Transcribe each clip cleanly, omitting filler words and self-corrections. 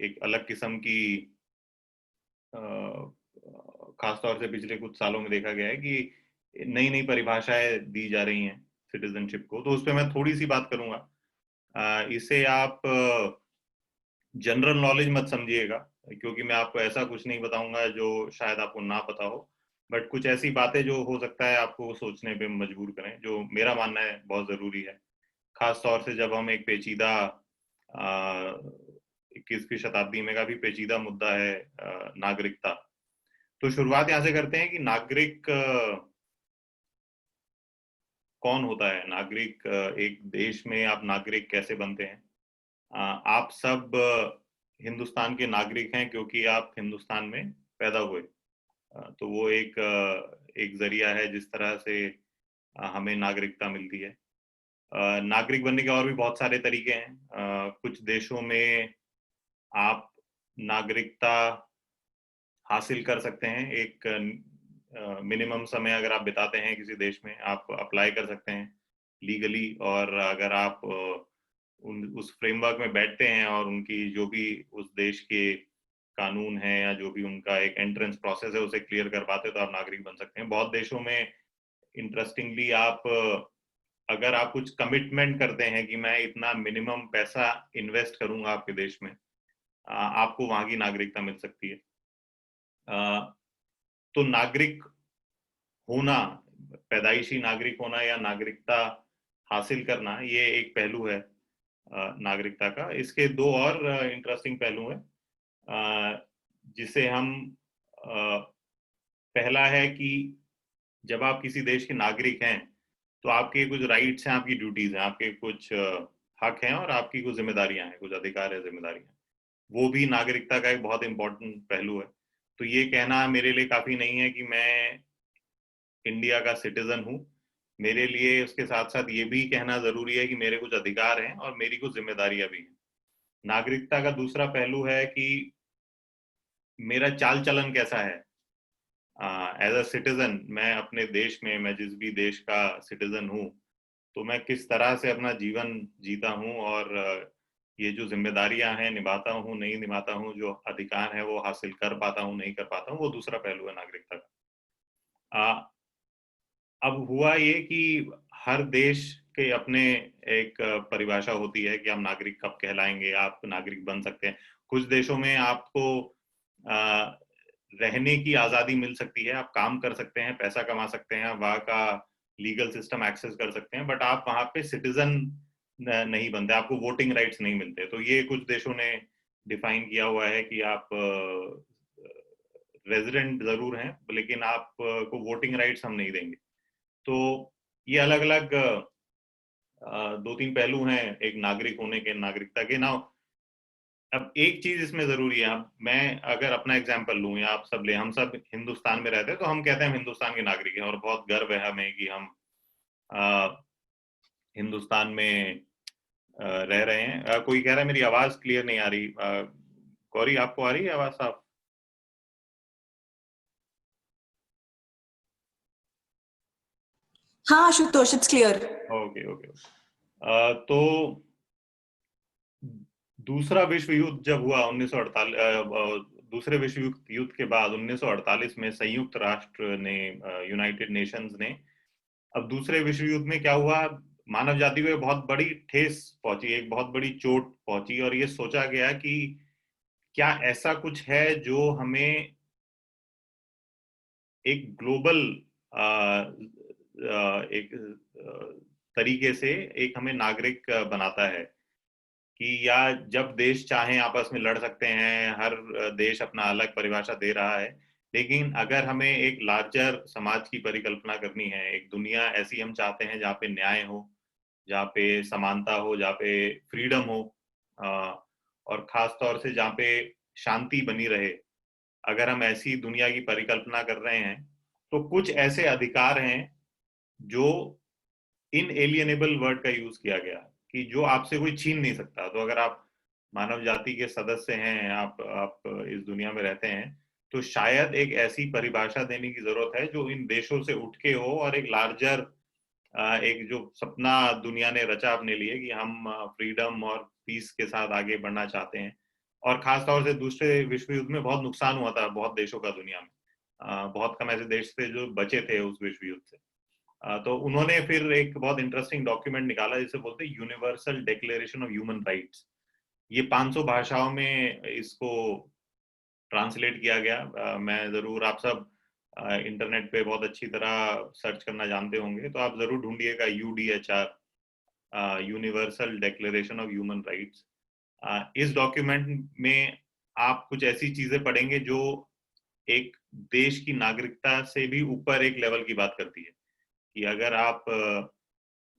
एक अलग किस्म की खासतौर से पिछले कुछ सालों में देखा गया है कि नई नई परिभाषाएं दी जा रही हैं सिटीजनशिप को, तो उस पर मैं थोड़ी सी बात करूंगा। इसे आप जनरल नॉलेज मत समझिएगा, क्योंकि मैं आपको ऐसा कुछ नहीं बताऊंगा जो शायद आपको ना पता हो, बट कुछ ऐसी बातें जो हो सकता है आपको सोचने पे मजबूर करें, जो मेरा मानना है बहुत जरूरी है, खास तौर से जब हम एक पेचीदा 21वीं शताब्दी में का भी पेचीदा मुद्दा है नागरिकता। तो शुरुआत यहाँ से करते हैं कि नागरिक कौन होता है। नागरिक एक देश में आप नागरिक कैसे बनते हैं? आप सब हिंदुस्तान के नागरिक हैं क्योंकि आप हिंदुस्तान में पैदा हुए। तो वो एक जरिया है जिस तरह से हमें नागरिकता मिलती है। नागरिक बनने के और भी बहुत सारे तरीके हैं। कुछ देशों में आप नागरिकता हासिल कर सकते हैं। एक मिनिमम समय अगर आप बिताते हैं किसी देश में, आप अप्लाई कर सकते हैं लीगली, और अगर आप उस फ्रेमवर्क में बैठते हैं और उनकी जो भी उस देश के कानून है या जो भी उनका एक एंट्रेंस प्रोसेस है उसे क्लियर कर पाते हो तो आप नागरिक बन सकते हैं। बहुत देशों में इंटरेस्टिंगली आप अगर आप कुछ कमिटमेंट करते हैं कि मैं इतना मिनिमम पैसा इन्वेस्ट करूंगा आपके देश में, आपको वहां की नागरिकता मिल सकती है। तो नागरिक होना, पैदाइशी नागरिक होना या नागरिकता हासिल करना, ये एक पहलू है नागरिकता का। इसके दो और इंटरेस्टिंग पहलू हैं जिसे हम पहला है कि जब आप किसी देश के नागरिक हैं तो आपके कुछ राइट्स हैं, आपकी ड्यूटीज हैं, आपके कुछ हक हैं और आपकी कुछ जिम्मेदारियां हैं, कुछ अधिकार है, जिम्मेदारियां। वो भी नागरिकता का एक बहुत इंपॉर्टेंट पहलू है। तो ये कहना मेरे लिए काफी नहीं है कि मैं इंडिया का सिटीजन हूँ। मेरे लिए उसके साथ साथ ये भी कहना जरूरी है कि मेरे कुछ अधिकार हैं और मेरी कुछ जिम्मेदारियां भी हैं। नागरिकता का दूसरा पहलू है कि मेरा चाल चलन कैसा है एज अ सिटीजन। मैं अपने देश में, मैं जिस भी देश का सिटीजन हूँ, तो मैं किस तरह से अपना जीवन जीता हूँ और ये जो जिम्मेदारियां हैं निभाता हूँ, नहीं निभाता हूँ, जो अधिकार है वो हासिल कर पाता हूँ, नहीं कर पाता हूँ, वो दूसरा पहलू है नागरिकता का। अब हुआ ये कि हर देश के अपने एक परिभाषा होती है कि आप नागरिक कब कहलाएंगे, आप नागरिक बन सकते हैं। कुछ देशों में आपको रहने की आजादी मिल सकती है, आप काम कर सकते हैं, पैसा कमा सकते हैं, वहाँ का लीगल सिस्टम एक्सेस कर सकते हैं, बट आप वहाँ पे सिटीजन नहीं बनते, आपको वोटिंग राइट्स नहीं मिलते। तो ये कुछ देशों ने डिफाइन किया हुआ है कि आप रेजिडेंट जरूर हैं लेकिन आपको वोटिंग राइट्स हम नहीं देंगे। तो ये अलग अलग दो तीन पहलू हैं एक नागरिक होने के, नागरिकता के ना। अब एक चीज इसमें जरूरी है, अब मैं अगर अपना एग्जांपल लूं या आप सब ले, हम सब हिंदुस्तान में रहते हैं तो हम कहते हैं हम हिंदुस्तान के नागरिक हैं और बहुत गर्व है हमें कि हम आ, हिंदुस्तान में रह रहे हैं। कोई कह रहा है मेरी आवाज क्लियर नहीं आ रही। गौरी, आपको आ रही है आवाज साफ? हाँ Ashutosh, it's clear. Okay okay. तो दूसरा विश्व युद्ध जब हुआ 1948, दूसरे विश्व युद्ध के बाद 1948 में संयुक्त राष्ट्र ने, यूनाइटेड नेशंस ने, अब दूसरे विश्व युद्ध में क्या हुआ, मानव जाति को बहुत बड़ी ठेस पहुंची, एक बहुत बड़ी चोट पहुंची, और ये सोचा गया कि क्या ऐसा कुछ है जो हमें एक ग्लोबल एक तरीके से एक हमें नागरिक बनाता है कि या जब देश चाहें आपस में लड़ सकते हैं, हर देश अपना अलग परिभाषा दे रहा है, लेकिन अगर हमें एक लार्जर समाज की परिकल्पना करनी है, एक दुनिया ऐसी हम चाहते हैं जहाँ पे न्याय हो, जहाँ पे समानता हो, जहाँ पे फ्रीडम हो, और खास तौर से जहाँ पे शांति बनी रहे, अगर हम ऐसी दुनिया की परिकल्पना कर रहे हैं तो कुछ ऐसे अधिकार हैं जो इनएलियनेबल वर्ड का यूज किया गया कि जो आपसे कोई छीन नहीं सकता। तो अगर आप मानव जाति के सदस्य हैं, आप इस दुनिया में रहते हैं, तो शायद एक ऐसी परिभाषा देने की जरूरत है जो इन देशों से उठ के हो और एक लार्जर, एक जो सपना दुनिया ने रचा अपने लिए कि हम फ्रीडम और पीस के साथ आगे बढ़ना चाहते हैं, और खास तौर से दूसरे विश्व युद्ध में बहुत नुकसान हुआ था बहुत देशों का दुनिया में। बहुत कम ऐसे देश थे जो बचे थे उस विश्व युद्ध से। तो उन्होंने फिर एक बहुत इंटरेस्टिंग डॉक्यूमेंट निकाला जिसे बोलते हैं universal declaration of human rights. ये 500 भाषाओं में इसको ट्रांसलेट किया गया। मैं जरूर, आप सब इंटरनेट पे बहुत अच्छी तरह सर्च करना जानते होंगे, तो आप जरूर ढूंढिएगा UDHR, universal declaration of human rights. इस डॉक्यूमेंट में आप कुछ ऐसी चीजें पढ़ेंगे जो एक देश की नागरिकता से भी ऊपर एक लेवल की बात करती है, कि अगर आप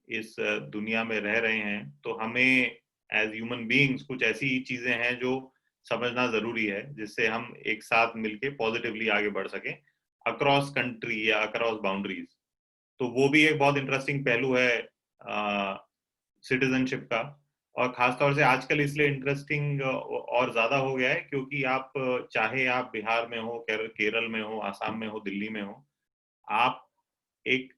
इस दुनिया में रह रहे हैं तो हमें एज ह्यूमन बीइंग्स कुछ ऐसी चीजें हैं जो समझना जरूरी है, जिससे हम एक साथ मिलके पॉजिटिवली आगे बढ़ सकें अक्रॉस कंट्री या अक्रॉस बाउंड्रीज। तो वो भी एक बहुत इंटरेस्टिंग पहलू है सिटीजनशिप का। और खासतौर से आजकल इसलिए इंटरेस्टिंग और ज्यादा हो गया है क्योंकि आप चाहे आप बिहार में हो, केरल में हो, आसाम में हो, दिल्ली में हो, आप एक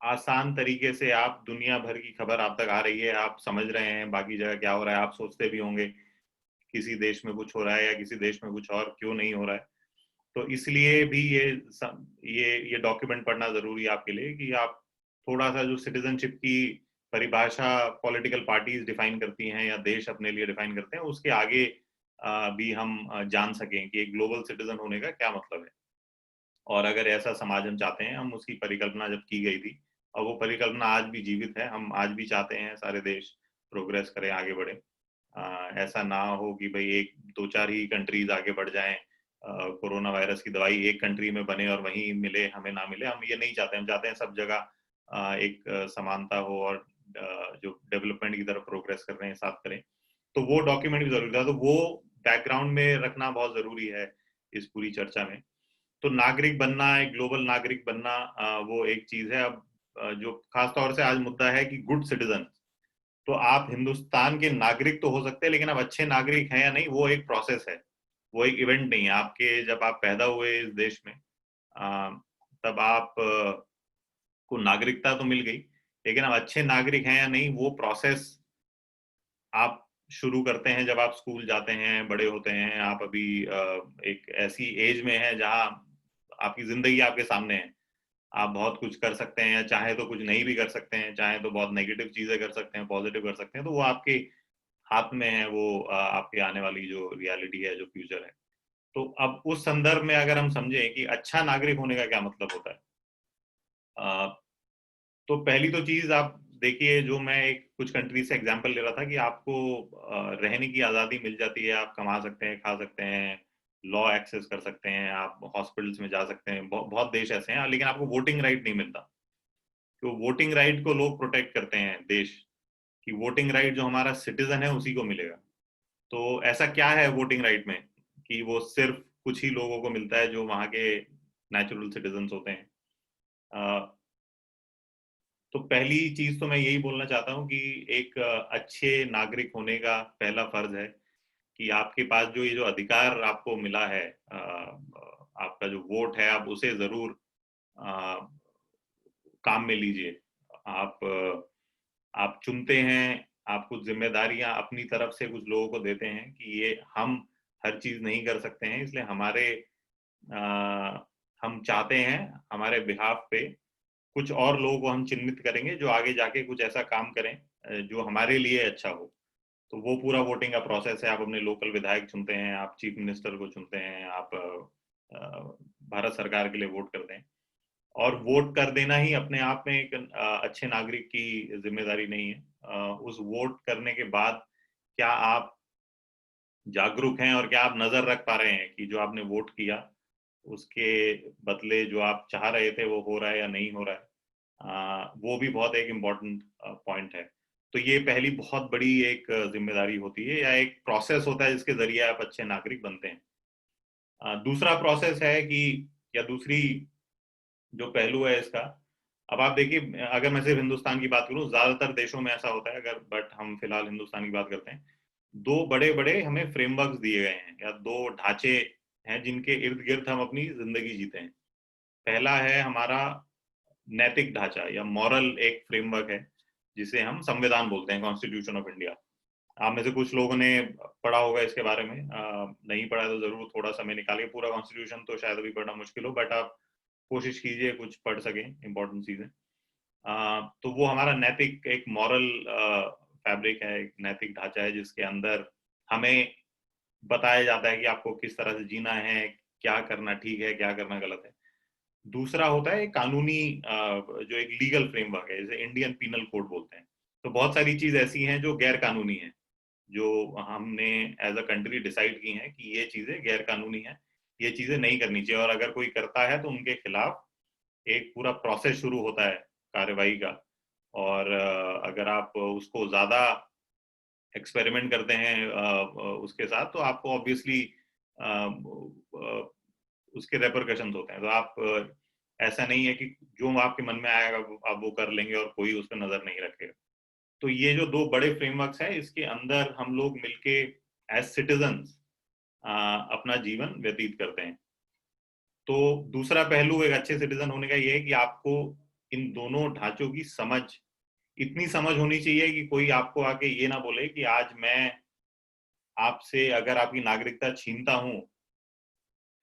आसान तरीके से आप दुनिया भर की खबर आप तक आ रही है, आप समझ रहे हैं बाकी जगह क्या हो रहा है। आप सोचते भी होंगे किसी देश में कुछ हो रहा है या किसी देश में कुछ और क्यों नहीं हो रहा है। तो इसलिए भी ये डॉक्यूमेंट पढ़ना जरूरी है आपके लिए, कि आप थोड़ा सा जो सिटीजनशिप की परिभाषा पॉलिटिकल पार्टीज डिफाइन करती हैं या देश अपने लिए डिफाइन करते हैं, उसके आगे भी हम जान सकें कि एक ग्लोबल सिटीजन होने का क्या मतलब है। और अगर ऐसा समाज हम चाहते हैं, हम उसकी परिकल्पना जब की गई थी और वो परिकल्पना आज भी जीवित है, हम आज भी चाहते हैं सारे देश प्रोग्रेस करें, आगे बढ़े। ऐसा ना हो कि भाई एक दो चार ही कंट्रीज आगे बढ़ जाएं, कोरोना वायरस की दवाई एक कंट्री में बने और वहीं मिले, हमें ना मिले। हम ये नहीं चाहते, हम चाहते हैं सब जगह एक समानता हो और जो डेवलपमेंट की तरफ प्रोग्रेस कर रहे हैं साथ करें। तो वो डॉक्यूमेंट भी जरूरी था, तो वो बैकग्राउंड में रखना बहुत जरूरी है इस पूरी चर्चा में। तो नागरिक बनना, एक ग्लोबल नागरिक बनना, वो एक चीज है। अब जो खास तौर से आज मुद्दा है कि गुड सिटीजन, तो आप हिंदुस्तान के नागरिक तो हो सकते हैं, लेकिन आप अच्छे नागरिक हैं या नहीं, वो एक प्रोसेस है, वो एक इवेंट नहीं है। आपके जब आप पैदा हुए इस देश में, तब आप को नागरिकता तो मिल गई, लेकिन आप अच्छे नागरिक हैं या नहीं, वो प्रोसेस आप शुरू करते हैं जब आप स्कूल जाते हैं, बड़े होते हैं। आप अभी एक ऐसी एज में हैं जहां आपकी जिंदगी आपके सामने है, आप बहुत कुछ कर सकते हैं, या चाहे तो कुछ नहीं भी कर सकते हैं, चाहे तो बहुत नेगेटिव चीजें कर सकते हैं, पॉजिटिव कर सकते हैं। तो वो आपके हाथ में है, वो आपके आने वाली जो रियलिटी है, जो फ्यूचर है। तो अब उस संदर्भ में अगर हम समझें कि अच्छा नागरिक होने का क्या मतलब होता है, तो पहली तो चीज आप देखिए, जो मैं एक कुछ कंट्री से एग्जांपल ले रहा था, कि आपको रहने की आज़ादी मिल जाती है, आप कमा सकते हैं, खा सकते हैं, लॉ एक्सेस कर सकते हैं, आप हॉस्पिटल्स में जा सकते हैं, बहुत देश ऐसे हैं, लेकिन आपको वोटिंग राइट नहीं मिलता। तो वोटिंग राइट को लोग प्रोटेक्ट करते हैं देश, कि वोटिंग राइट जो हमारा सिटीजन है उसी को मिलेगा। तो ऐसा क्या है वोटिंग राइट में कि वो सिर्फ कुछ ही लोगों को मिलता है जो वहाँ के नेचुरल सिटीजन होते हैं। तो पहली चीज तो मैं यही बोलना चाहता हूँ कि एक अच्छे नागरिक होने का पहला फर्ज है कि आपके पास जो ये जो अधिकार आपको मिला है, आपका जो वोट है, आप उसे जरूर काम में लीजिए। आप आप चुनते हैं, आप कुछ जिम्मेदारियां अपनी तरफ से कुछ लोगों को देते हैं कि ये हम हर चीज नहीं कर सकते हैं, इसलिए हम चाहते हैं हमारे बिहाफ पे कुछ और लोगों को हम चिन्हित करेंगे जो आगे जाके कुछ ऐसा काम करें जो हमारे लिए अच्छा हो। तो वो पूरा वोटिंग का प्रोसेस है। आप अपने लोकल विधायक चुनते हैं, आप चीफ मिनिस्टर को चुनते हैं, आप भारत सरकार के लिए वोट करते हैं। और वोट कर देना ही अपने आप में एक अच्छे नागरिक की जिम्मेदारी नहीं है। उस वोट करने के बाद क्या आप जागरूक हैं और क्या आप नजर रख पा रहे हैं कि जो आपने वोट किया उसके बदले जो आप चाह रहे थे वो हो रहा है या नहीं हो रहा है। वो भी बहुत एक इम्पॉर्टेंट पॉइंट है। तो ये पहली बहुत बड़ी एक जिम्मेदारी होती है, या एक प्रोसेस होता है जिसके जरिए आप अच्छे नागरिक बनते हैं। दूसरा प्रोसेस है कि, या दूसरी जो पहलू है इसका, अब आप देखिए, अगर मैं सिर्फ हिंदुस्तान की बात करूं, ज्यादातर देशों में ऐसा होता है, अगर बट हम फिलहाल हिंदुस्तान की बात करते हैं, दो बड़े बड़े हमें फ्रेमवर्क दिए गए हैं, या दो ढांचे हैं जिनके इर्द गिर्द हम अपनी जिंदगी जीते हैं। पहला है हमारा नैतिक ढांचा या मॉरल एक फ्रेमवर्क है, जिसे हम संविधान बोलते हैं, कॉन्स्टिट्यूशन ऑफ इंडिया। आप में से कुछ लोगों ने पढ़ा होगा इसके बारे में, नहीं पढ़ा तो जरूर थोड़ा समय निकाल के, पूरा कॉन्स्टिट्यूशन तो शायद अभी पढ़ना मुश्किल हो, बट आप कोशिश कीजिए कुछ पढ़ सकें इंपॉर्टेंट चीजें। तो वो हमारा नैतिक एक मॉरल फैब्रिक है, एक नैतिक ढांचा है जिसके अंदर हमें बताया जाता है कि आपको किस तरह से जीना है, क्या करना ठीक है, क्या करना गलत है। दूसरा होता है कानूनी जो एक लीगल फ्रेमवर्क है, जैसे इंडियन पीनल कोड बोलते हैं। तो बहुत सारी चीज ऐसी हैं जो गैर कानूनी है, जो हमने एज अ कंट्री डिसाइड की हैं कि ये चीजें गैर कानूनी हैं, ये चीजें नहीं करनी चाहिए, और अगर कोई करता है तो उनके खिलाफ एक पूरा प्रोसेस शुरू होता है कार्यवाही का। और अगर आप उसको ज्यादा एक्सपेरिमेंट करते हैं उसके साथ, तो आपको ऑब्वियसली उसके रेपरकशंस होते हैं। तो आप ऐसा नहीं है कि जो आपके मन में आएगा आप वो कर लेंगे और कोई उस पर नजर नहीं रखेगा। तो ये जो दो बड़े फ्रेमवर्क्स हैं, इसके अंदर हम लोग मिलके एज सिटीजन्स अपना जीवन व्यतीत करते हैं। तो दूसरा पहलू एक अच्छे सिटीजन होने का ये है कि आपको इन दोनों ढांचों की समझ, इतनी समझ होनी चाहिए कि कोई आपको आके ये ना बोले कि आज मैं आपसे अगर आपकी नागरिकता छीनता हूं,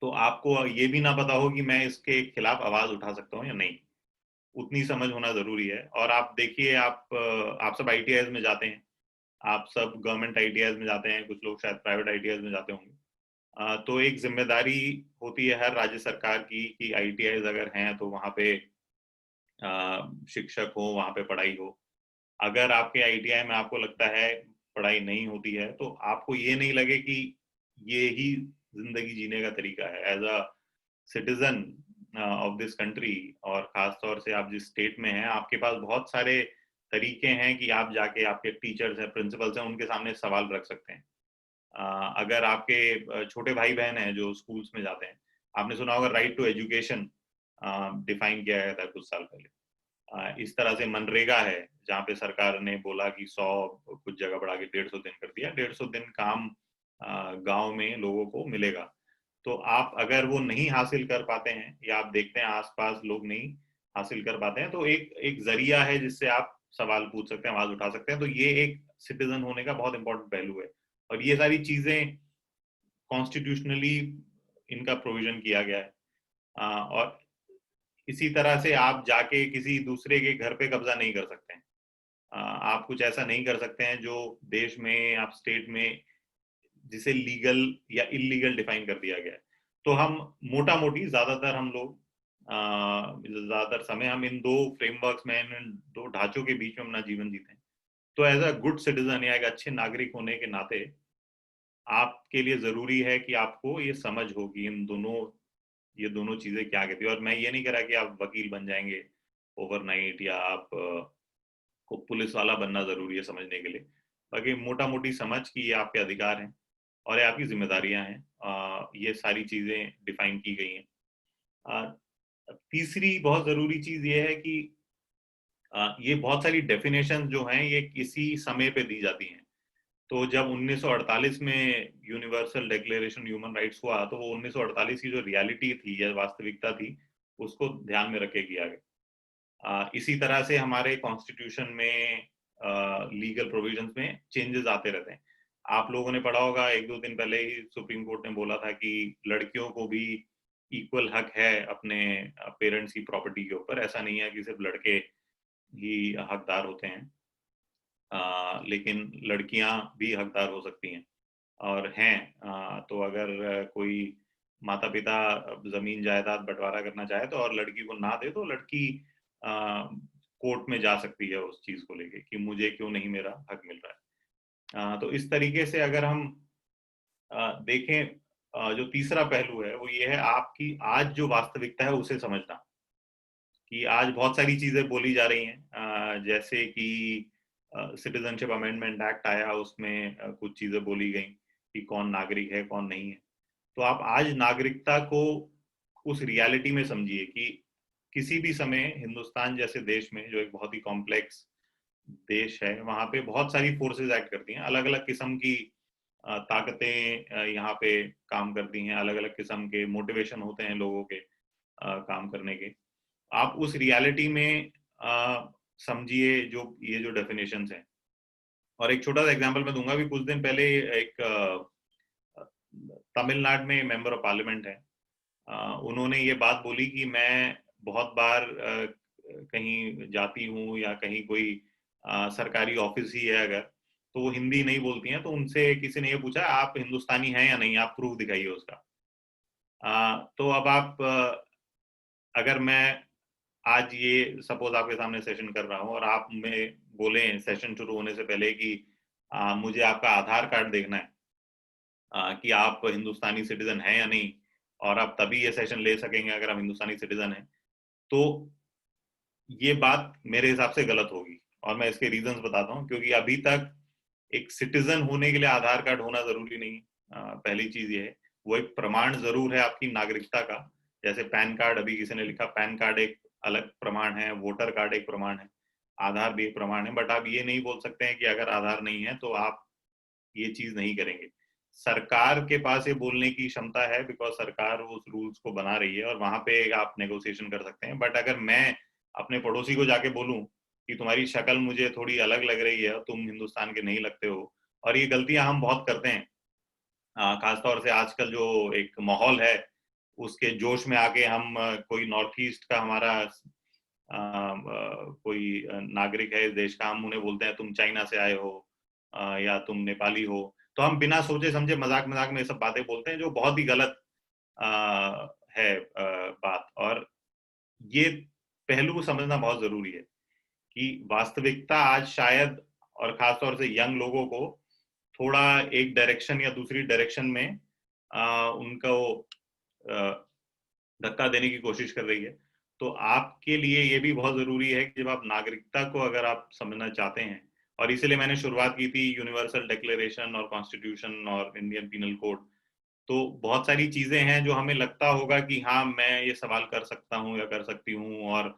तो आपको ये भी ना पता हो कि मैं इसके खिलाफ आवाज उठा सकता हूं या नहीं। उतनी समझ होना जरूरी है। और आप देखिए, आप सब आईटीआईज में जाते हैं, आप सब गवर्नमेंट आईटीआईज में जाते हैं, कुछ लोग शायद प्राइवेट आईटीआईज में जाते होंगे। तो एक जिम्मेदारी होती है हर राज्य सरकार की कि आईटीआईज अगर हैं तो वहाँ पे शिक्षक हो, वहाँ पे पढ़ाई हो। अगर आपके आईटीआई में आपको लगता है पढ़ाई नहीं होती है, तो आपको ये नहीं लगे कि ये ही जिंदगी जीने का तरीका है as a citizen of this country. और खास तौर से आप जिस स्टेट में हैं, आपके पास बहुत सारे तरीके हैं कि आप जाके आपके टीचर्स हैं, प्रिंसिपल्स हैं, उनके सामने सवाल रख सकते हैं। अगर आपके छोटे भाई बहन हैं जो स्कूल्स में जाते हैं, आपने सुना होगा राइट टू एजुकेशन डिफाइन किया गया था कुछ साल पहले। इस तरह से मनरेगा है, जहाँ पे सरकार ने बोला कि 100 कुछ जगह बढ़ा के 150 दिन कर दिया, 150 दिन काम गांव में लोगों को मिलेगा। तो आप अगर वो नहीं हासिल कर पाते हैं, या आप देखते हैं आसपास लोग नहीं हासिल कर पाते हैं, तो एक एक जरिया है जिससे आप सवाल पूछ सकते हैं, आवाज उठा सकते हैं। तो ये एक सिटीजन होने का बहुत इंपॉर्टेंट पहलू है। और ये सारी चीजें कॉन्स्टिट्यूशनली इनका प्रोविजन किया गया है। और इसी तरह से आप जाके किसी दूसरे के घर पे कब्जा नहीं कर सकते हैं। आप कुछ ऐसा नहीं कर सकते हैं जो देश में, आप स्टेट में, जिसे लीगल या इलीगल डिफाइन कर दिया गया है। तो हम मोटा मोटी ज्यादातर हम लोग ज्यादातर समय हम इन दो फ्रेमवर्क्स में, इन दो ढांचों के बीच में अपना जीवन जीते हैं। तो एज अ गुड सिटीजन या एक अच्छे नागरिक होने के नाते आपके लिए जरूरी है कि आपको ये समझ होगी इन दोनों, ये दोनों चीजें क्या कहती है। और मैं ये नहीं कह रहा कि आप वकील बन जाएंगे ओवरनाइट, या आप को पुलिस वाला बनना जरूरी है समझने के लिए। बाकी मोटा मोटी समझ कि ये आपके अधिकार हैं और ये आपकी जिम्मेदारियां हैं, ये सारी चीजें डिफाइन की गई हैं। तीसरी बहुत जरूरी चीज ये है कि ये बहुत सारी डेफिनेशन जो हैं ये किसी समय पे दी जाती हैं। तो जब 1948 में यूनिवर्सल डिक्लेरेशन ह्यूमन राइट्स हुआ, तो वो 1948 की जो रियलिटी थी या वास्तविकता थी, उसको ध्यान में रख के किया गया। इसी तरह से हमारे कॉन्स्टिट्यूशन में लीगल प्रोविजंस में चेंजेस आते रहते हैं। आप लोगों ने पढ़ा होगा, एक दो दिन पहले ही सुप्रीम कोर्ट ने बोला था कि लड़कियों को भी इक्वल हक है अपने पेरेंट्स की प्रॉपर्टी के ऊपर। ऐसा नहीं है कि सिर्फ लड़के ही हकदार होते हैं, लेकिन लड़कियां भी हकदार हो सकती हैं और हैं। तो अगर कोई माता पिता जमीन जायदाद बंटवारा करना चाहे तो, और लड़की को ना दे, तो लड़की कोर्ट में जा सकती है उस चीज को लेके कि मुझे क्यों नहीं मेरा हक मिल रहा है। तो इस तरीके से अगर हम देखें, जो तीसरा पहलू है वो ये है आपकी आज जो वास्तविकता है उसे समझना। कि आज बहुत सारी चीजें बोली जा रही हैं, जैसे कि सिटीजनशिप अमेंडमेंट एक्ट आया, उसमें कुछ चीजें बोली गई कि कौन नागरिक है कौन नहीं है। तो आप आज नागरिकता को उस रियलिटी में समझिए कि किसी भी समय हिंदुस्तान जैसे देश में, जो एक बहुत ही कॉम्प्लेक्स देश है, वहां पे बहुत सारी फोर्सेस एक्ट करती हैं, अलग अलग किस्म की ताकतें यहाँ पे काम करती हैं, अलग अलग किस्म के मोटिवेशन होते हैं लोगों के काम करने के। आप उस रियलिटी में समझिए जो ये जो डेफिनेशंस हैं, और एक छोटा सा एग्जांपल मैं दूंगा भी, कुछ दिन पहले एक तमिलनाडु में मेंबर ऑफ पार्लियामेंट है, उन्होंने ये बात बोली कि मैं बहुत बार कहीं जाती हूँ या कहीं कोई सरकारी ऑफिस ही है अगर, तो वो हिंदी नहीं बोलती हैं, तो उनसे किसी ने ये पूछा आप हिंदुस्तानी हैं या नहीं, आप प्रूफ दिखाइए उसका। तो अब आप अगर मैं आज ये सपोज आपके सामने सेशन कर रहा हूँ और आप में बोले सेशन शुरू होने से पहले कि मुझे आपका आधार कार्ड देखना है कि आप हिंदुस्तानी सिटीजन हैं या नहीं, और आप तभी ये सेशन ले सकेंगे अगर आप हिंदुस्तानी सिटीजन हैं, तो ये बात मेरे हिसाब से गलत होगी। और मैं इसके रीजंस बताता हूँ, क्योंकि अभी तक एक सिटीजन होने के लिए आधार कार्ड होना जरूरी नहीं। पहली चीज ये है, वो एक प्रमाण जरूर है आपकी नागरिकता का। जैसे पैन कार्ड, अभी किसी ने लिखा पैन कार्ड एक अलग प्रमाण है, वोटर कार्ड एक प्रमाण है, आधार भी एक प्रमाण है, बट आप ये नहीं बोल सकते हैं कि अगर आधार नहीं है तो आप ये चीज नहीं करेंगे। सरकार के पास ये बोलने की क्षमता है, बिकॉज सरकार उस रूल्स को बना रही है और वहां पे आप नेगोशिएशन कर सकते हैं। बट अगर मैं अपने पड़ोसी को जाके बोलूं कि तुम्हारी शक्ल मुझे थोड़ी अलग लग रही है, तुम हिंदुस्तान के नहीं लगते हो, और ये गलतियां हम बहुत करते हैं, खासतौर से आजकल जो एक माहौल है उसके जोश में आके हम कोई नॉर्थ ईस्ट का हमारा कोई नागरिक है इस देश का, हम उन्हें बोलते हैं तुम चाइना से आए हो या तुम नेपाली हो, तो हम बिना सोचे समझे मजाक मजाक में ये सब बातें बोलते हैं, जो बहुत ही गलत है बात। और ये पहलू समझना बहुत जरूरी है कि वास्तविकता आज शायद, और खासतौर से यंग लोगों को थोड़ा एक डायरेक्शन या दूसरी डायरेक्शन में उनको धक्का देने की कोशिश कर रही है। तो आपके लिए ये भी बहुत जरूरी है कि जब आप नागरिकता को अगर आप समझना चाहते हैं, और इसीलिए मैंने शुरुआत की थी यूनिवर्सल डिक्लेरेशन और कॉन्स्टिट्यूशन और इंडियन पीनल कोड, तो बहुत सारी चीजें हैं जो हमें लगता होगा कि हाँ मैं ये सवाल कर सकता हूँ या कर सकती हूँ, और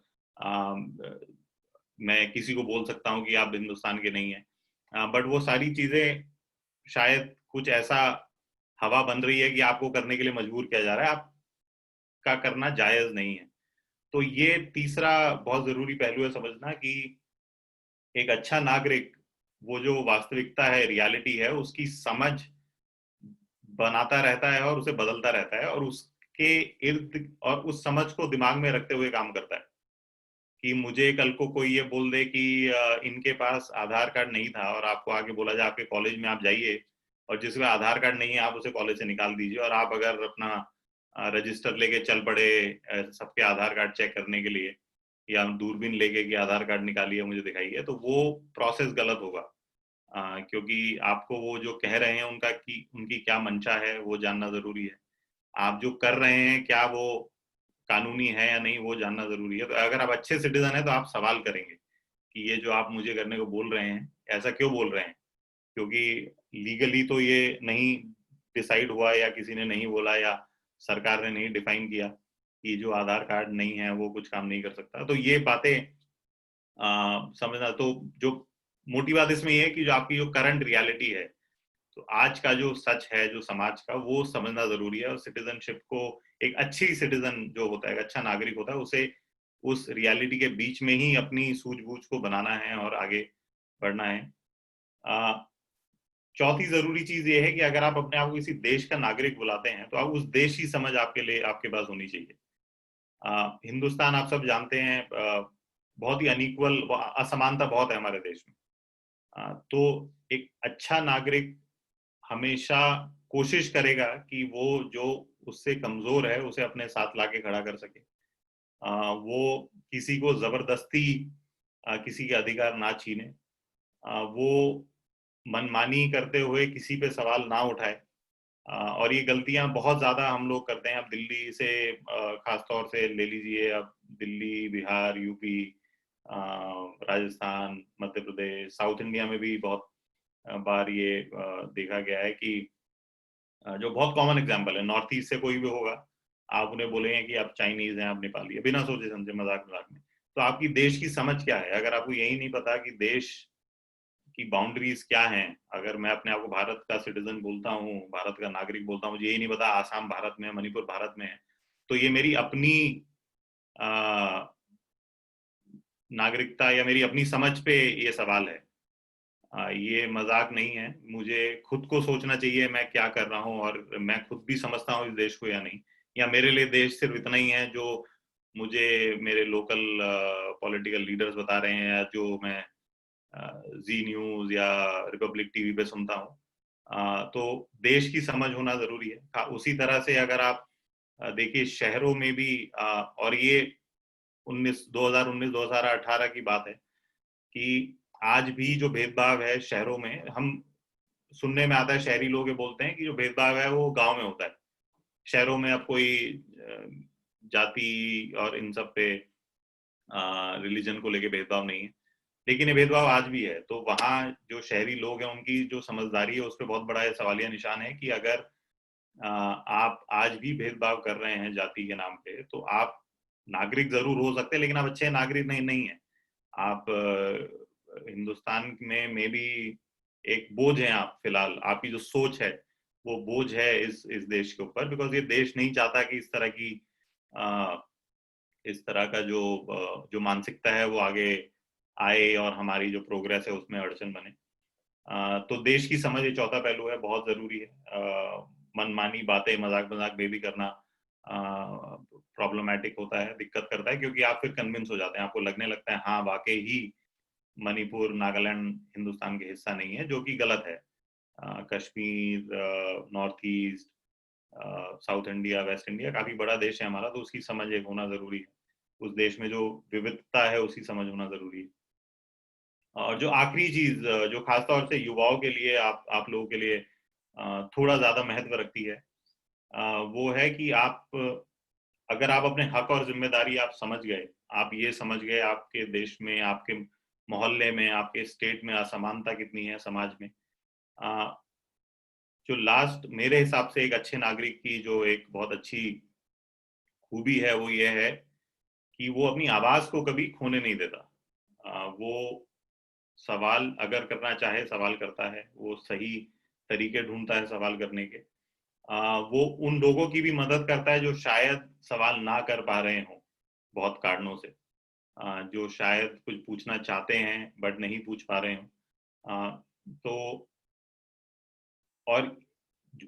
मैं किसी को बोल सकता हूँ कि आप हिंदुस्तान के नहीं हैं, बट वो सारी चीजें शायद कुछ ऐसा हवा बन रही है कि आपको करने के लिए मजबूर किया जा रहा है, आपका करना जायज नहीं है। तो ये तीसरा बहुत जरूरी पहलू है समझना कि एक अच्छा नागरिक वो जो वास्तविकता है, रियलिटी है, उसकी समझ बनाता रहता है और उसे बदलता रहता है, और उसके इर्द और उस समझ को दिमाग में रखते हुए काम करता है। कि मुझे कल को कोई ये बोल दे कि इनके पास आधार कार्ड नहीं था, और आपको आगे बोला जाए आपके कॉलेज में आप जाइए और जिसमें आधार कार्ड नहीं है आप उसे कॉलेज से निकाल दीजिए, और आप अगर अपना रजिस्टर लेके चल पड़े सबके आधार कार्ड चेक करने के लिए, या दूरबीन लेके कि आधार कार्ड निकालिए मुझे दिखाइए, तो वो प्रोसेस गलत होगा। क्योंकि आपको वो जो कह रहे हैं उनका की उनकी क्या मंशा है वो जानना जरूरी है। आप जो कर रहे हैं क्या वो कानूनी है या नहीं वो जानना जरूरी है। तो अगर आप अच्छे सिटीजन हैं तो आप सवाल करेंगे कि ये जो आप मुझे करने को बोल रहे हैं ऐसा क्यों बोल रहे हैं, क्योंकि लीगली तो ये नहीं डिसाइड हुआ, या किसी ने नहीं बोला, या सरकार ने नहीं डिफाइन किया कि जो आधार कार्ड नहीं है वो कुछ काम नहीं कर सकता। तो ये बातें समझना। तो जो मोटी बात इसमें ये है कि जो आपकी जो करंट रियलिटी है, तो आज का जो सच है जो समाज का, वो समझना जरूरी है। और सिटीजनशिप को, एक अच्छी सिटीजन जो होता है, एक अच्छा नागरिक होता है, उसे उस रियलिटी के बीच में ही अपनी सूझबूझ को बनाना है और आगे बढ़ना है। चौथी जरूरी चीज ये है कि अगर आप अपने आप को किसी देश का नागरिक बुलाते हैं तो आप उस देश की समझ आपके लिए आपके पास होनी चाहिए। हिंदुस्तान आप सब जानते हैं बहुत ही अनइक्वल, असमानता बहुत है हमारे देश में। तो एक अच्छा नागरिक हमेशा कोशिश करेगा कि वो जो उससे कमजोर है उसे अपने साथ लाके खड़ा कर सके। वो किसी को जबरदस्ती किसी के अधिकार ना छीने, वो मनमानी करते हुए किसी पे सवाल ना उठाए। और ये गलतियां बहुत ज्यादा हम लोग करते हैं। अब दिल्ली से खास तौर से ले लीजिए, अब Delhi, Bihar, UP, Rajasthan, Madhya Pradesh, south India में भी बहुत बार ये देखा गया है कि जो बहुत कॉमन एग्जांपल है, नॉर्थ ईस्ट से कोई भी होगा, आप उन्हें बोलेंगे कि आप चाइनीज हैं, आप नेपाली हैं, बिना सोचे समझे, मजाक मजाक में। तो आपकी देश की समझ क्या है? अगर आपको यही नहीं पता कि देश की बाउंड्रीज क्या हैं, अगर मैं अपने आप को भारत का सिटीजन बोलता हूँ, भारत का नागरिक बोलता हूँ, मुझे यही नहीं पता आसाम भारत में है, मणिपुर भारत में है, तो ये मेरी अपनी नागरिकता या मेरी अपनी समझ पे ये सवाल है। ये मजाक नहीं है। मुझे खुद को सोचना चाहिए मैं क्या कर रहा हूँ, और मैं खुद भी समझता हूँ इस देश को या नहीं, या मेरे लिए देश सिर्फ इतना ही है जो मुझे मेरे लोकल पॉलिटिकल लीडर्स बता रहे हैं, या जो मैं जी न्यूज या रिपब्लिक टीवी पे सुनता हूँ। तो देश की समझ होना जरूरी है। उसी तरह से अगर आप देखिए शहरों में भी, और ये 2018 की बात है कि आज भी जो भेदभाव है शहरों में, हम सुनने में आता है, शहरी लोग ये बोलते हैं कि जो भेदभाव है वो गांव में होता है, शहरों में अब कोई जाति और इन सब पे रिलीजन को लेके भेदभाव नहीं है। लेकिन ये भेदभाव आज भी है। तो वहाँ जो शहरी लोग हैं उनकी जो समझदारी है उस पर बहुत बड़ा ये सवालिया निशान है कि अगर आप आज भी भेदभाव कर रहे हैं जाति के नाम पे, तो आप नागरिक जरूर हो सकते हैं लेकिन आप अच्छे नागरिक नहीं है। आप हिंदुस्तान में भी एक बोझ है। आप फिलहाल आपकी जो सोच है वो बोझ है इस देश के ऊपर, बिकॉज ये देश नहीं चाहता कि इस तरह की इस तरह का जो मानसिकता है वो आगे आए और हमारी जो प्रोग्रेस है उसमें अड़चन बने। तो देश की समझ, ये चौथा पहलू है, बहुत जरूरी है। मनमानी बातें मजाक मजाक में भी करना प्रॉब्लमैटिक होता है, दिक्कत करता है, क्योंकि आप फिर कन्विंस हो जाते हैं, आपको लगने लगता है हाँ वाकई ही मणिपुर नागालैंड हिंदुस्तान के हिस्सा नहीं है, जो कि गलत है। Kashmir, north east, south India, waste India काफी बड़ा देश है हमारा, तो उसकी समझ एक होना जरूरी है। उस देश में जो विविधता है उसकी समझ होना जरूरी है। और जो आखिरी चीज जो खासतौर से युवाओं के लिए, आप लोगों के लिए थोड़ा ज्यादा महत्व रखती है, वो है कि आप अगर आप अपने हक और जिम्मेदारी आप समझ गए, आप ये समझ गए आपके देश में, आपके मोहल्ले में, आपके स्टेट में असमानता कितनी है समाज में, जो लास्ट मेरे हिसाब से एक अच्छे नागरिक की जो एक बहुत अच्छी खूबी है वो ये है कि वो अपनी आवाज को कभी खोने नहीं देता। वो सवाल अगर करना चाहे सवाल करता है, वो सही तरीके ढूंढता है सवाल करने के। वो उन लोगों की भी मदद करता है जो शायद सवाल ना कर पा रहे हों बहुत कारणों से, जो शायद कुछ पूछना चाहते हैं बट नहीं पूछ पा रहे हों। तो और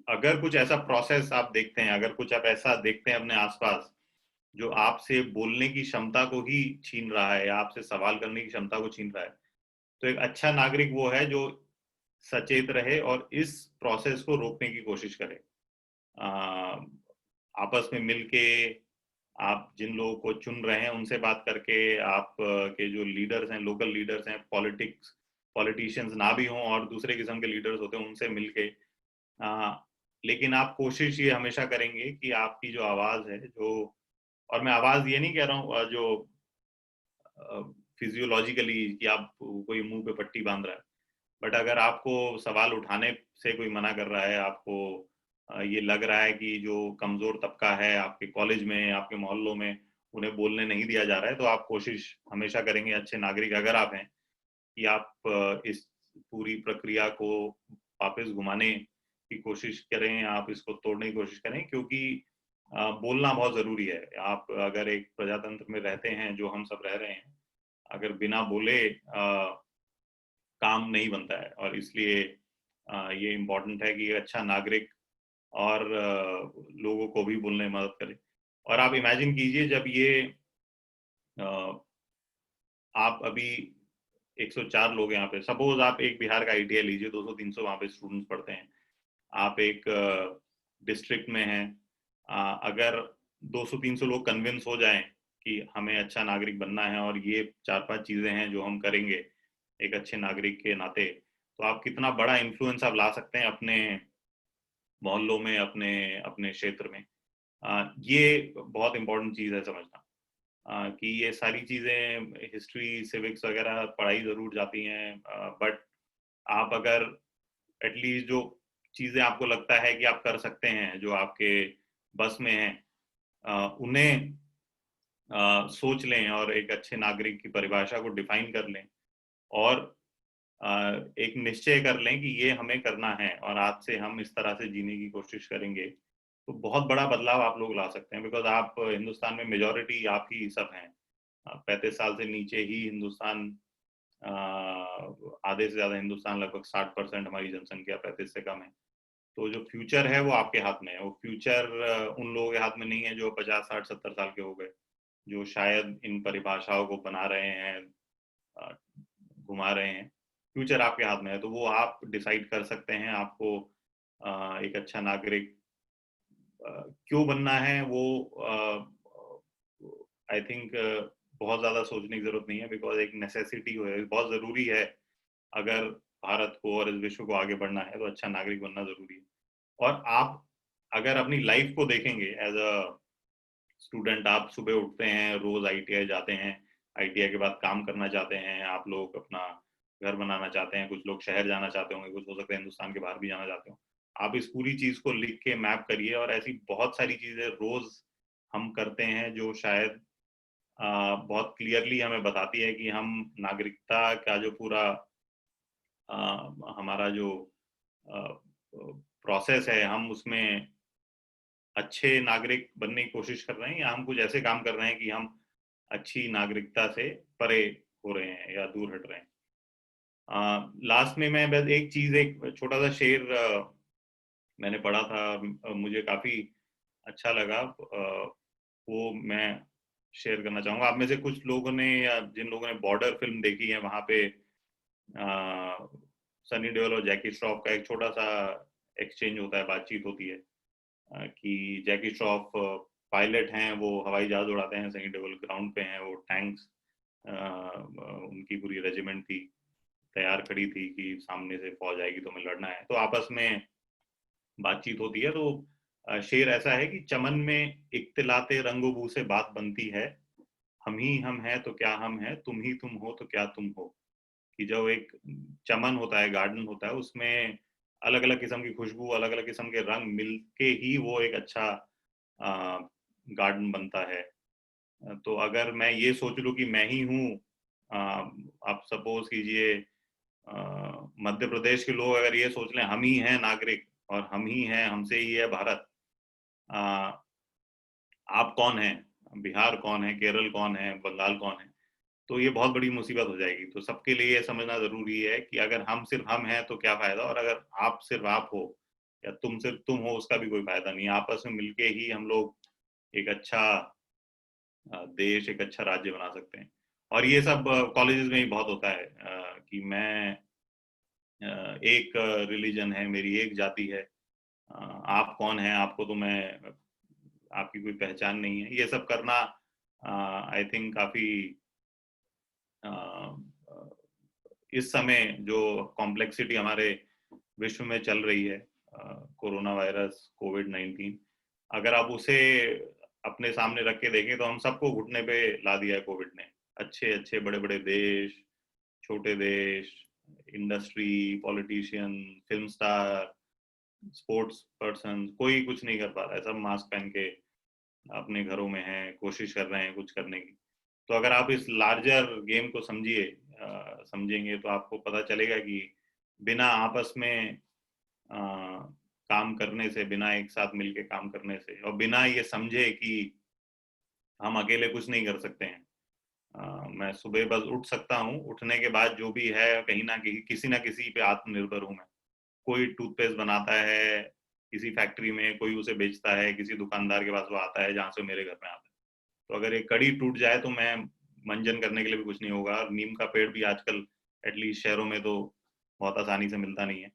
अगर कुछ ऐसा प्रोसेस आप देखते हैं, अगर कुछ आप ऐसा देखते हैं अपने आसपास जो आपसे बोलने की क्षमता को ही छीन रहा है या आपसे सवाल करने की क्षमता को छीन रहा है, तो एक अच्छा नागरिक वो है जो सचेत रहे और इस प्रोसेस को रोकने की कोशिश करे। आपस में मिलके आप जिन लोगों को चुन रहे हैं उनसे बात करके, आप के जो लीडर्स हैं, लोकल लीडर्स हैं, पॉलिटिशियंस ना भी हों और दूसरे किस्म के लीडर्स होते हैं, उनसे मिलके लेकिन आप कोशिश ये हमेशा करेंगे कि आपकी जो आवाज है, जो, और मैं आवाज ये नहीं कह रहा हूँ जो फिजियोलॉजिकली कि आप कोई मुंह पे पट्टी बांध रहा है, बट अगर आपको सवाल उठाने से कोई मना कर रहा है, आपको ये लग रहा है कि जो कमजोर तबका है आपके कॉलेज में, आपके मोहल्लों में, उन्हें बोलने नहीं दिया जा रहा है, तो आप कोशिश हमेशा करेंगे, अच्छे नागरिक अगर आप हैं, कि आप इस पूरी प्रक्रिया को वापस घुमाने की कोशिश करें, आप इसको तोड़ने की कोशिश करें, क्योंकि बोलना बहुत जरूरी है। आप अगर एक प्रजातंत्र में रहते हैं जो हम सब रह रहे हैं, अगर बिना बोले काम नहीं बनता है, और इसलिए ये इम्पोर्टेंट है कि एक अच्छा नागरिक और लोगों को भी बोलने में मदद करे। और आप इमेजिन कीजिए जब ये आप अभी 104 लोग हैं यहाँ पे, सपोज आप एक बिहार का आईटीआई लीजिए, 200-300 वहाँ पे स्टूडेंट्स पढ़ते हैं, आप एक डिस्ट्रिक्ट में हैं, अगर 200-300 लोग कन्विंस हो जाएं कि हमें अच्छा नागरिक बनना है और ये 4-5 चीजें हैं जो हम करेंगे एक अच्छे नागरिक के नाते, तो आप कितना बड़ा इन्फ्लुएंस आप ला सकते हैं अपने मोहल्लों में, अपने अपने क्षेत्र में। ये बहुत इंपॉर्टेंट चीज है समझना, कि ये सारी चीजें, हिस्ट्री, सिविक्स वगैरह पढ़ाई जरूर जाती हैं, बट आप अगर एटलीस्ट जो चीजें आपको लगता है कि आप कर सकते हैं, जो आपके बस में है, उन्हें सोच लें और एक अच्छे नागरिक की परिभाषा को डिफाइन कर लें, और एक निश्चय कर लें कि ये हमें करना है और आज से हम इस तरह से जीने की कोशिश करेंगे, तो बहुत बड़ा बदलाव आप लोग ला सकते हैं। बिकॉज आप हिंदुस्तान में मेजोरिटी आप ही सब हैं, 35 साल से नीचे ही हिंदुस्तान आधे से ज़्यादा हिंदुस्तान, लगभग 60% हमारी जनसंख्या 35 से कम है। तो जो फ्यूचर है वो आपके हाथ में है। वो फ्यूचर उन लोगों के हाथ में नहीं है जो 50, 60, 70 साल के हो गए, जो शायद इन परिभाषाओं को बना रहे हैं, घुमा रहे हैं। फ्यूचर आपके हाथ में है, तो वो आप डिसाइड कर सकते हैं आपको एक अच्छा नागरिक क्यों बनना है। वो आई थिंक बहुत ज़्यादा सोचने की ज़रूरत नहीं है, बिकॉज एक नेसेसिटी है, बहुत ज़रूरी है। अगर भारत को और इस विश्व को आगे बढ़ना है तो अच्छा नागरिक बनना ज़रूरी है। और आप अगर अपनी लाइफ को देखेंगे एज अ स्टूडेंट, आप सुबह उठते हैं, रोज आईटीआई जाते हैं, आईटीआई के बाद काम करना चाहते हैं, आप लोग अपना घर बनाना चाहते हैं, कुछ लोग शहर जाना चाहते होंगे, कुछ हो सकता है हिंदुस्तान के बाहर भी जाना चाहते हो। आप इस पूरी चीज को लिख के मैप करिए, और ऐसी बहुत सारी चीजें रोज हम करते हैं जो शायद बहुत क्लियरली हमें बताती है कि हम नागरिकता का जो पूरा हमारा जो प्रोसेस है, हम उसमें अच्छे नागरिक बनने की कोशिश कर रहे हैं, या हम कुछ ऐसे काम कर रहे हैं कि हम अच्छी नागरिकता से परे हो रहे हैं या दूर हट रहे हैं। लास्ट में मैं बस एक चीज, एक छोटा सा शेर मैंने पढ़ा था, मुझे काफी अच्छा लगा, वो मैं शेयर करना चाहूंगा। आप में से कुछ लोगों ने, या जिन लोगों ने बॉर्डर फिल्म देखी है, वहां पे सनी देओल और जैकी श्रॉफ का एक छोटा सा एक्सचेंज होता है, बातचीत होती है, कि जैकी श्रॉफ पायलट हैं, वो हवाई जहाज उड़ाते हैं, सनी देओल ग्राउंड पे हैं, वो टैंक्स, उनकी पूरी रेजिमेंट थी, तैयार खड़ी थी कि सामने से फौज आएगी तो हमें लड़ना है। तो आपस में बातचीत होती है, तो शेर ऐसा है कि चमन में इख्तिलाते रंगो बू से बात बनती है, हम ही हम हैं तो क्या हम हैं, तुम ही तुम हो तो क्या तुम हो। कि जो एक चमन होता है, गार्डन होता है, उसमें अलग अलग किस्म की खुशबू, अलग अलग किस्म के रंग मिलके ही वो एक अच्छा गार्डन बनता है। तो अगर मैं ये सोच लूँ कि मैं ही हूँ, आप सपोज कीजिए मध्य प्रदेश के लोग अगर ये सोच लें हम ही हैं नागरिक, और हम ही हैं, हमसे ही है भारत, आ, आप कौन हैं, बिहार कौन है, केरल कौन है, बंगाल कौन है, तो ये बहुत बड़ी मुसीबत हो जाएगी। तो सबके लिए ये समझना जरूरी है कि अगर हम सिर्फ हम हैं तो क्या फायदा, और अगर आप सिर्फ आप हो या तुम सिर्फ तुम हो, उसका भी कोई फायदा नहीं। आपस में मिलके ही हम लोग एक अच्छा देश, एक अच्छा राज्य बना सकते हैं। और ये सब कॉलेजेस में ही बहुत होता है, कि मैं एक रिलीजन है, मेरी एक जाति है, आप कौन है, आपको तो मैं, आपकी कोई पहचान नहीं है। ये सब करना आई थिंक काफी इस समय जो कॉम्प्लेक्सिटी हमारे विश्व में चल रही है, कोरोना वायरस, कोविड-19, अगर आप उसे अपने सामने रख के देखें तो हम सबको घुटने पे ला दिया है कोविड ने। अच्छे अच्छे बड़े बड़े देश, छोटे देश, industry, politician, film star, sports person, कोई कुछ नहीं कर पा रहा है। सब मास्क पहन के अपने घरों में हैं, कोशिश कर रहे हैं कुछ करने की। तो अगर आप इस लार्जर गेम को समझेंगे तो आपको पता चलेगा कि बिना आपस में काम करने से, बिना एक साथ मिलके काम करने से, और बिना ये समझे कि हम अकेले कुछ नहीं कर सकते हैं, मैं सुबह बस उठ सकता हूँ, उठने के बाद जो भी है कहीं ना कहीं किसी ना किसी पे आत्मनिर्भर हूँ मैं। कोई टूथपेस्ट बनाता है किसी फैक्ट्री में, कोई उसे बेचता है, किसी दुकानदार के पास वो आता है जहाँ से मेरे घर में आता है। तो अगर एक कड़ी टूट जाए तो मैं मंजन करने के लिए भी कुछ नहीं होगा। नीम का पेड़ भी आजकल एटलीस्ट शहरों में तो बहुत आसानी से मिलता नहीं है,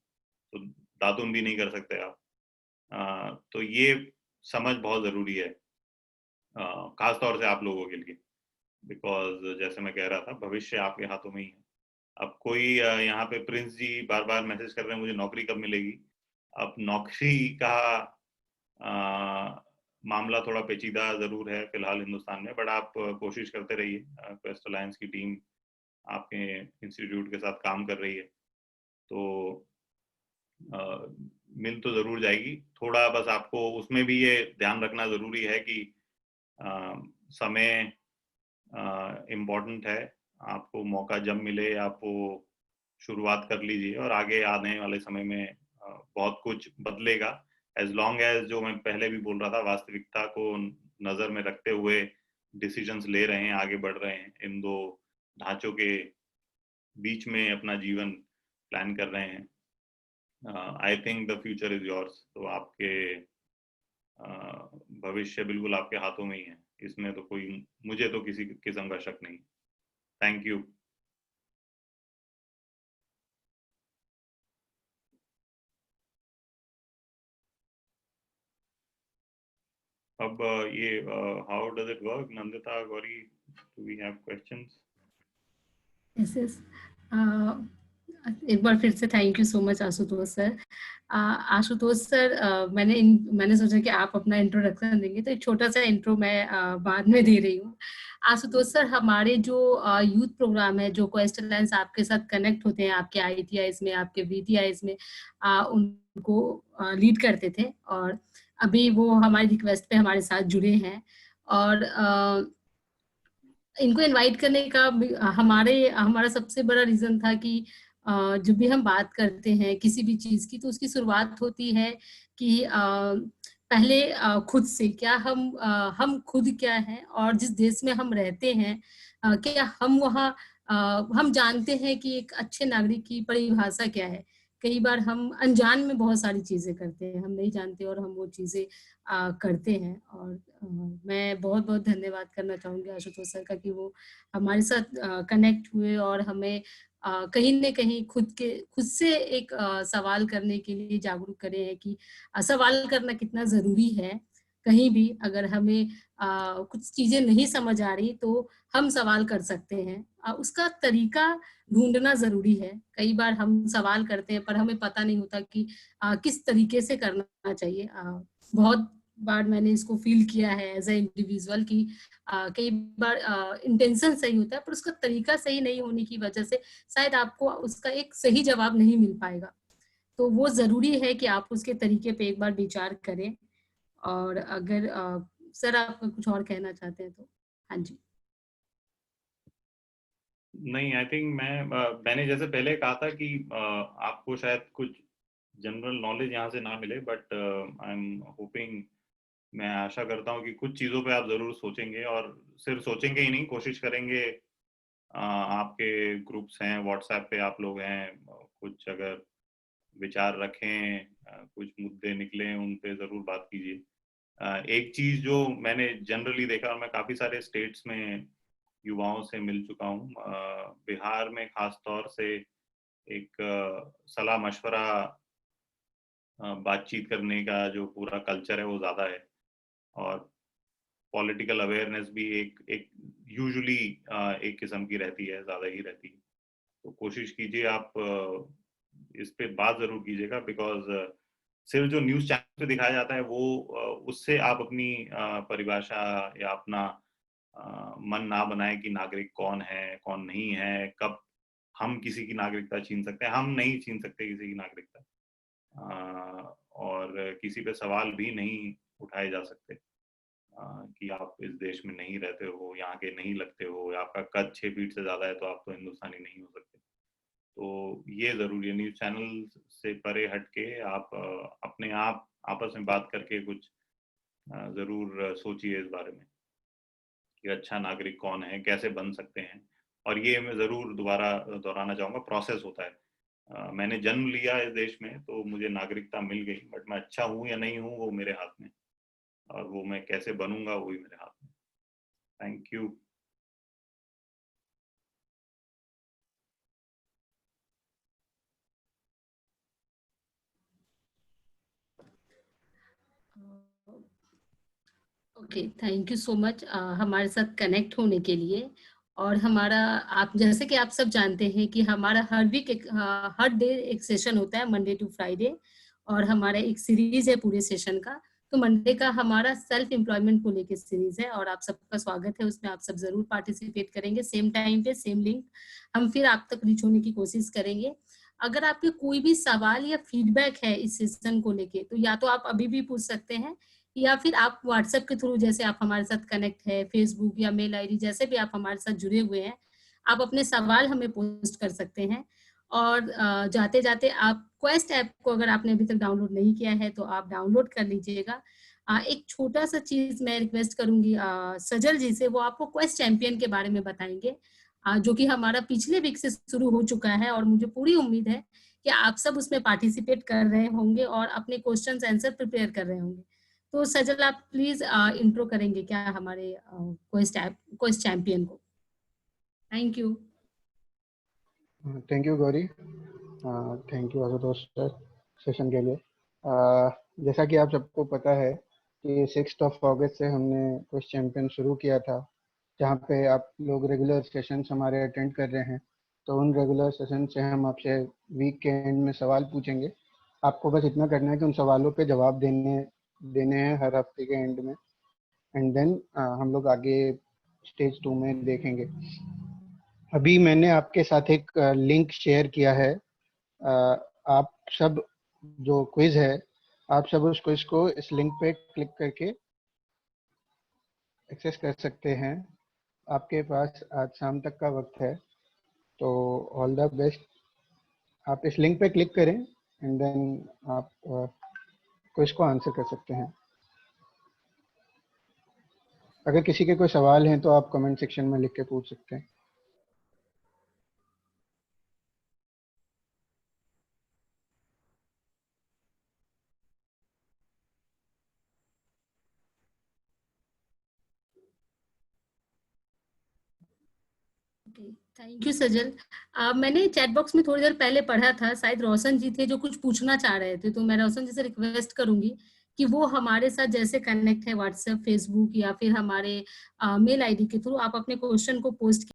तो दातुन भी नहीं कर सकते आप। तो ये समझ बहुत ज़रूरी है, खास तौर से आप लोगों के लिए, बिकॉज जैसे मैं कह रहा था, भविष्य आपके हाथों में ही है। अब कोई यहाँ पे प्रिंस जी बार बार मैसेज कर रहे हैं मुझे नौकरी कब मिलेगी। अब नौकरी का मामला थोड़ा पेचीदा जरूर है फिलहाल हिंदुस्तान में, बट आप कोशिश करते रहिए। क्वेस्ट अलायंस की टीम आपके इंस्टीट्यूट के साथ काम कर रही है, तो मिल तो जरूर जाएगी। थोड़ा बस आपको उसमें भी ये ध्यान रखना जरूरी है कि समय इम्पोर्टेंट है। आपको मौका जब मिले आप वो शुरुआत कर लीजिए, और आगे आने वाले समय में बहुत कुछ बदलेगा। एज लॉन्ग एज, जो मैं पहले भी बोल रहा था, वास्तविकता को नजर में रखते हुए डिसीजंस ले रहे हैं, आगे बढ़ रहे हैं इन दो ढांचों के बीच में अपना जीवन प्लान कर रहे हैं, I think the future is yours. तो आपके भविष्य बिल्कुल आपके हाथों में ही है, इसमें तो कोई, मुझे तो किसी किस्म का शक नहीं। Thank you. अब ये how does it work, Nandita, Gauri, do we have questions? Yes yes, एक बार फिर से thank you so much Ashutosh sir. Ashutosh sir, मैंने सोचा कि आप अपना इंट्रोडक्शन देंगे, तो एक छोटा सा इंट्रो मैं बाद में दे रही हूँ। आशुतोष सर, हमारे जो यूथ प्रोग्राम है, जो क्वेस्ट अलायंस आपके साथ कनेक्ट होते हैं, आपके ITIs में, आपके VTIs में, उनको लीड करते थे, और अभी वो हमारी रिक्वेस्ट पे हमारे साथ जुड़े हैं। और इनको इनवाइट करने का हमारा सबसे बड़ा रीजन था कि जब भी हम बात करते हैं किसी भी चीज की, तो उसकी शुरुआत होती है कि पहले खुद से, क्या हम खुद क्या हैं, और जिस देश में हम रहते हैं, क्या हम वहाँ हम जानते हैं कि एक अच्छे नागरिक की परिभाषा क्या है। कई बार हम अनजान में बहुत सारी चीजें करते हैं, हम नहीं जानते और हम वो चीजें करते हैं। और मैं बहुत बहुत धन्यवाद करना चाहूंगी आशुतोष सर का कि वो हमारे साथ कनेक्ट हुए और हमें कहीं न कहीं खुद से एक सवाल करने के लिए जागरूक करे हैं कि सवाल करना कितना ज़रूरी है। कहीं भी अगर हमें कुछ चीज़ें नहीं समझ आ रही, तो हम सवाल कर सकते हैं। उसका तरीका ढूँढना ज़रूरी है। कई बार हम सवाल करते हैं पर हमें पता नहीं होता कि किस तरीके से करना चाहिए। बहुत बार मैंने इसको फ़ील किया है एज़ अ इंडिविजुअल कि कई बार इंटेंशन सही होता है पर उसका तरीका सही नहीं होने की वजह से शायद आपको उसका एक सही जवाब नहीं मिल पाएगा। तो वो ज़रूरी है कि आप उसके तरीके पे एक बार विचार करें। और अगर सर आप कुछ और कहना चाहते हैं तो? हाँ जी। नहीं, आई थिंक मैंने जैसे पहले कहा था कि आपको शायद कुछ जनरल नॉलेज यहाँ से ना मिले, बट आई एम होपिंग, मैं आशा करता हूँ कि कुछ चीज़ों पे आप ज़रूर सोचेंगे, और सिर्फ सोचेंगे ही नहीं, कोशिश करेंगे। आपके ग्रुप्स हैं व्हाट्सएप पे, आप लोग हैं, कुछ अगर विचार रखें, कुछ मुद्दे निकले, उन पे ज़रूर बात कीजिए। एक चीज़ जो मैंने जनरली देखा, और मैं काफ़ी सारे स्टेट्स में युवाओं से मिल चुका हूँ, बिहार में खास तौर से एक सलाह मशवरा, बातचीत करने का जो पूरा कल्चर है वो ज़्यादा है, और पॉलिटिकल अवेयरनेस भी एक एक यूजुअली एक किस्म की रहती है, ज़्यादा ही रहती है। तो कोशिश कीजिए आप इस पे बात ज़रूर कीजिएगा, बिकॉज सिर्फ जो न्यूज़ चैनल पे दिखाया जाता है वो उससे आप अपनी परिभाषा या अपना मन ना बनाए कि नागरिक कौन है कौन नहीं है, कब हम किसी की नागरिकता छीन सकते हैं। हम नहीं छीन सकते किसी की नागरिकता, और किसी पे सवाल भी नहीं उठाए जा सकते, कि आप इस देश में नहीं रहते हो, यहाँ के नहीं लगते हो, या आपका कद 6 फीट से ज़्यादा है तो आप तो हिंदुस्तानी नहीं हो सकते। तो ये ज़रूरी है, न्यूज़ चैनल से परे हट के आप अपने आप आपस में बात करके कुछ ज़रूर सोचिए इस बारे में कि अच्छा नागरिक कौन है, कैसे बन सकते हैं। और ये मैं ज़रूर दोबारा दोहराना चाहूँगा, प्रोसेस होता है। मैंने जन्म लिया इस देश में तो मुझे नागरिकता मिल गई, बट मैं अच्छा हूँ या नहीं हूँ वो मेरे हाथ में, और वो मैं कैसे बनूंगा वो भी मेरे हाथ में। Thank you. Okay, thank you so much हमारे साथ कनेक्ट होने के लिए। और हमारा, आप जैसे कि आप सब जानते हैं कि हमारा हर डे एक सेशन होता है, मंडे टू फ्राइडे, और हमारा एक सीरीज है पूरे सेशन का। तो मंडे का हमारा सेल्फ एम्प्लॉयमेंट को लेकर सीरीज है, और आप सबका स्वागत है उसमें। आप सब जरूर पार्टिसिपेट करेंगे, सेम टाइम पे सेम लिंक हम फिर आप तक रीच होने की कोशिश करेंगे। अगर आपके कोई भी सवाल या फीडबैक है इस सेशन को लेके, तो या तो आप अभी भी पूछ सकते हैं, या फिर आप व्हाट्सएप के थ्रू, जैसे आप हमारे साथ कनेक्ट है, फेसबुक या मेल आईडी, जैसे भी आप हमारे साथ जुड़े हुए हैं, आप अपने सवाल हमें पोस्ट कर सकते हैं। और जाते जाते आप क्वेस्ट ऐप को अगर आपने अभी तक डाउनलोड नहीं किया है तो आप डाउनलोड कर लीजिएगा। एक छोटा सा चीज मैं रिक्वेस्ट करूंगी सजल जी से, वो आपको क्वेस्ट चैंपियन के बारे में बताएंगे। जो कि हमारा पिछले वीक से शुरू हो चुका है, और मुझे पूरी उम्मीद है कि आप सब उसमें पार्टिसिपेट कर रहे होंगे और अपने क्वेश्चंस आंसर प्रिपेयर कर रहे होंगे। तो सजल, आप प्लीज इंट्रो करेंगे क्या हमारे क्विज चैंपियन को? Thank you. Thank you Gauri, thank you Ashutosh sir session के लिए। जैसा कि आप सबको पता है कि 6 अगस्त से हमने क्विज चैंपियन शुरू किया था, जहाँ पे आप लोग रेगुलर सेशंस हमारे अटेंड कर रहे हैं। तो उन रेगुलर सेशन से हम आपसे वीक के एंड में सवाल पूछेंगे। आपको बस इतना करना है कि उन सवालों पे जवाब देने हैं हर हफ्ते के एंड में, एंड देन हम लोग आगे स्टेज 2 में देखेंगे। अभी मैंने आपके साथ एक लिंक शेयर किया है। आप सब जो क्विज है, आप सब उस क्विज को इस लिंक पे क्लिक करके एक्सेस कर सकते हैं। आपके पास आज शाम तक का वक्त है, तो ऑल द बेस्ट। आप इस लिंक पे क्लिक करें एंड देन आप क्विज को आंसर कर सकते हैं। अगर किसी के कोई सवाल हैं तो आप कमेंट सेक्शन में लिख के पूछ सकते हैं। थैंक यू सजल। मैंने चैट बॉक्स में थोड़ी देर पहले पढ़ा था, शायद रोशन जी थे जो कुछ पूछना चाह रहे थे, तो मैं रोशन जी से रिक्वेस्ट करूंगी कि वो हमारे साथ जैसे कनेक्ट है व्हाट्सएप, फेसबुक या फिर हमारे मेल आईडी के थ्रू आप अपने क्वेश्चन को पोस्ट